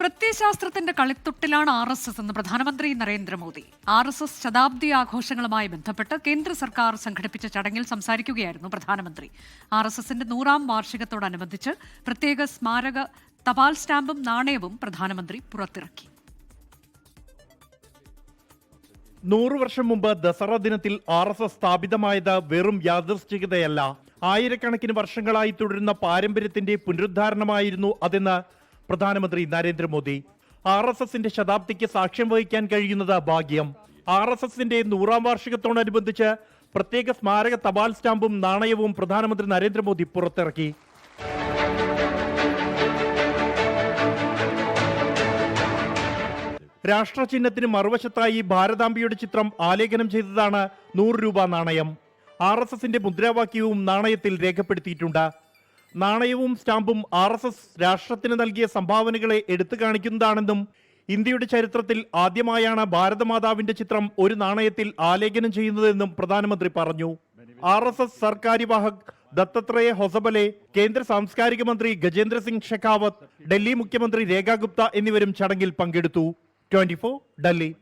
പ്രത്യയശാസ്ത്രത്തിന്റെ കളിത്തൊട്ടിലാണ് RSS എന്ന് പ്രധാനമന്ത്രി Narendra Modi. RSS ശതാബ്ദി ആഘോഷങ്ങളുമായി ബന്ധപ്പെട്ട് കേന്ദ്ര സർക്കാർ സംഘടിപ്പിച്ച ചടങ്ങിൽ സംസാരിക്കുകയായിരുന്നു പ്രധാനമന്ത്രി. RSSന്റെ 100ാം വാർഷികത്തോടനുബന്ധിച്ച് പ്രത്യേക സ്മാരക തപാൽ സ്റ്റാമ്പും നാണയവും പ്രധാനമന്ത്രി പുറത്തിറക്കി. 100 വർഷം മുമ്പ് ദസറ ദിനത്തിൽ RSS സ്ഥാപിതമായത് വെറും യാദൃശ്ചികതയല്ല, ആയിരക്കണക്കിന് വർഷങ്ങളായി തുടരുന്ന പാരമ്പര്യത്തിന്റെ പുനരുദ്ധാരണമായിരുന്നു അതെന്ന് പ്രധാനമന്ത്രി നരേന്ദ്രമോദി. RSSന്റെ ശതാബ്ദിക്ക് സാക്ഷ്യം വഹിക്കാൻ കഴിയുന്നത് ഭാഗ്യം. RSSന്റെ 100ാം വാർഷികത്തോടനുബന്ധിച്ച് പ്രത്യേക സ്മാരക തപാൽ സ്റ്റാമ്പും നാണയവും പ്രധാനമന്ത്രി നരേന്ദ്രമോദി പുറത്തിറക്കി. രാഷ്ട്രചിഹ്നത്തിന് മറുവശത്തായി ഭാരതാംബയുടെ ചിത്രം ആലേഖനം ചെയ്തതാണ് 100 രൂപ നാണയം. RSSന്റെ മുദ്രാവാക്യവും നാണയത്തിൽ രേഖപ്പെടുത്തിയിട്ടുണ്ട്. നാണയവും സ്റ്റാമ്പും RSS രാഷ്ട്രത്തിന് നൽകിയ സംഭാവനകളെ എടുത്തു കാണിക്കുന്നതാണെന്നും ഇന്ത്യയുടെ ചരിത്രത്തിൽ ആദ്യമായാണ് ഭാരതമാതാവിന്റെ ചിത്രം ഒരു നാണയത്തിൽ ആലേഖനം ചെയ്യുന്നതെന്നും പ്രധാനമന്ത്രി പറഞ്ഞു. RSS സർക്കാര്യവാഹക് ദത്തത്രേയ ഹൊസബലെ, കേന്ദ്ര സാംസ്കാരിക മന്ത്രി ഗജേന്ദ്ര സിംഗ് ഷെഖാവത്ത്, ഡൽഹി മുഖ്യമന്ത്രി രേഖ ഗുപ്ത എന്നിവരും ചടങ്ങിൽ പങ്കെടുത്തു. 24 ഡൽഹി.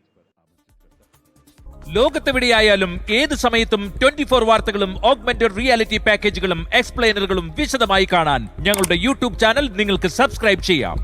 ലോകത്തെവിടെയായാലും ഏത് സമയത്തും 24 വാർത്തകളും ഓഗ്മെന്റഡ് റിയാലിറ്റി പാക്കേജുകളും എക്സ്പ്ലെയിനറുകളും വിശദമായി കാണാൻ ഞങ്ങളുടെ യൂട്യൂബ് ചാനൽ നിങ്ങൾക്ക് സബ്സ്ക്രൈബ് ചെയ്യാം.